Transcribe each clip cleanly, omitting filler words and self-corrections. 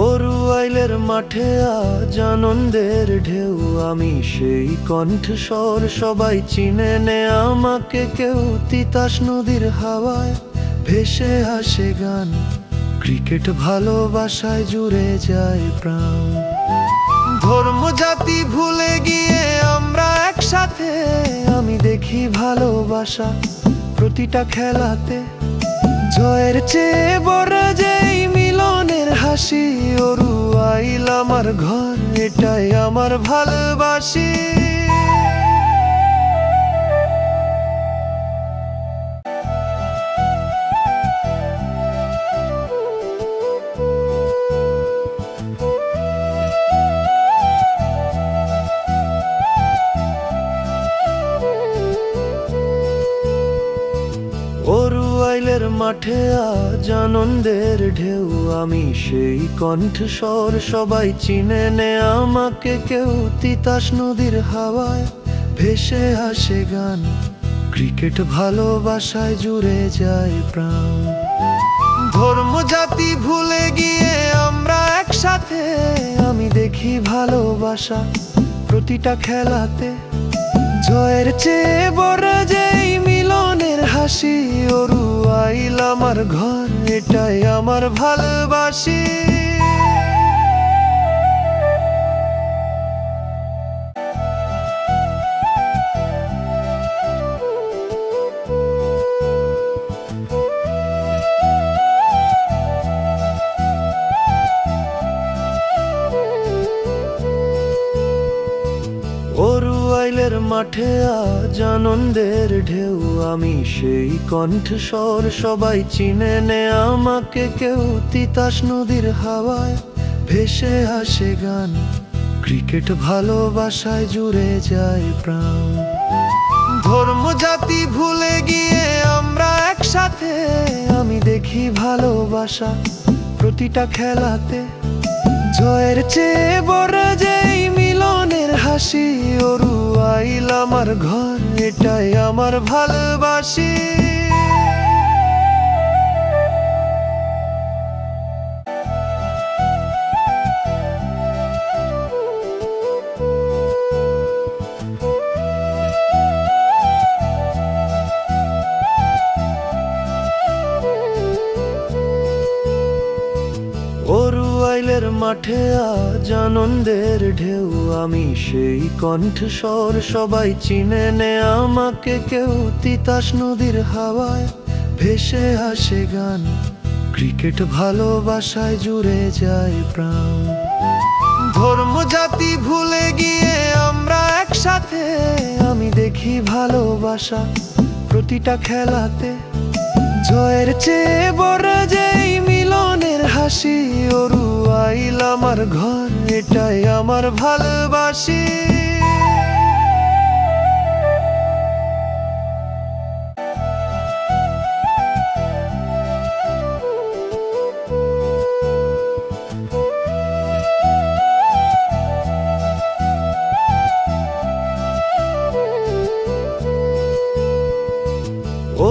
অরুয়াইলের মাঠে আজ আনন্দের ঢেউ, আমি সেই কণ্ঠস্বর সবাই চিনে নে আমাকে কেউ। তিতাস নদীর হাওয়ায় ভেসে আসে গান, ক্রিকেট ভালোবাসায় জুড়ে যায় প্রাণ। ধর্ম জাতি ভুলে গিয়ে আমরা একসাথে, আমি দেখি ভালোবাসা প্রতিটা খেলাতে। জয়ের চেয়ে বড় যেই মিলনের হাসি, অরুয়াইল আমার ঘর, এটাই আমার ভালোবাসি। অরুয়াইলের মাঠে আজ আনন্দের ঢেউ, আমি সেই কণ্ঠস্বর সবাই চিনে নে আমাকে কেউ। তিতাস নদীর হাওয়ায় ভেসে আসে গান, ক্রিকেট ভালোবাসায় জুড়ে যায় প্রাণ। ধর্ম জাতি ভুলে গিয়ে আমরা একসাথে, আমি দেখি ভালোবাসা প্রতিটা খেলাতে। জয়ের চেয়ে বড় যেই মিলনের হাসি, অরুয়াইল আমার ঘর, এটাই আমার ভালোবাসি। অরুয়াইলের মাঠে আজ আনন্দের ঢেউ, আমি সেই কণ্ঠস্বর সবাই চিনে নে আমাকে কেউ। তিতাস নদীর হাওয়ায় ভেসে আসে গান, ক্রিকেট ভালোবাসায় জুড়ে যায় প্রাণ। ধর্ম জাতি ভুলে গিয়ে আমরা একসাথে, আমি দেখি ভালোবাসা প্রতিটা খেলাতে। জয়ের চেয়ে বড় যেই মিলনের হাসি, অরুয়াইল আমার ঘর, এটাই আমার ভালোবাসি। অরুয়াইলের মাঠে আজ আনন্দের ঢেউ, আমি সেই কণ্ঠস্বর সবাই চিনে নে আমাকে কেউ। তিতাস নদীর হাওয়ায় ভেসে আসে গান, ক্রিকেট ভালোবাসায় জুড়ে যায় প্রাণ। ধর্ম জাতি ভুলে গিয়ে আমরা একসাথে, আমি দেখি ভালোবাসা প্রতিটা খেলাতে। জয়ের চেয়ে বড় যেই মিলনের হাসি, অরুয়াইল আমার ঘর, এটাই আমার ভালোবাসি।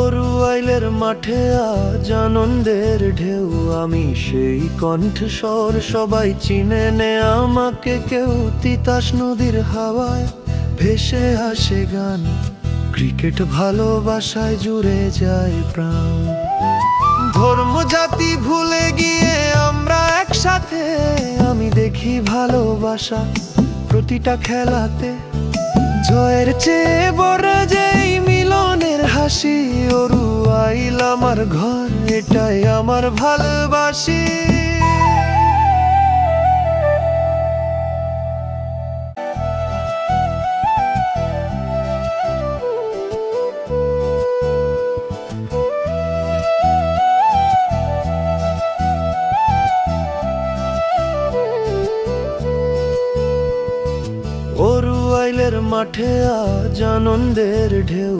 অরুয়াইলের মাঠে আজ আনন্দের ঢেউ, আমি সেই কণ্ঠস্বর সবাই চিনে নে আমাকে কেউ। তিতাস নদীর হাওয়ায় ভেসে আসে গান, ক্রিকেট ভালোবাসায় জুড়ে যায় প্রাণ। ধর্ম জাতি ভুলে গিয়ে আমরা একসাথে, আমি দেখি ভালোবাসা প্রতিটা খেলাতে। জয়ের চেয়ে বড় যেই মিলনের হাসি, অরুয়াইল আমার ঘর, এটাই আমার ভালোবাসি। অরুয়াইলের মাঠে আজ আনন্দের ঢেউ।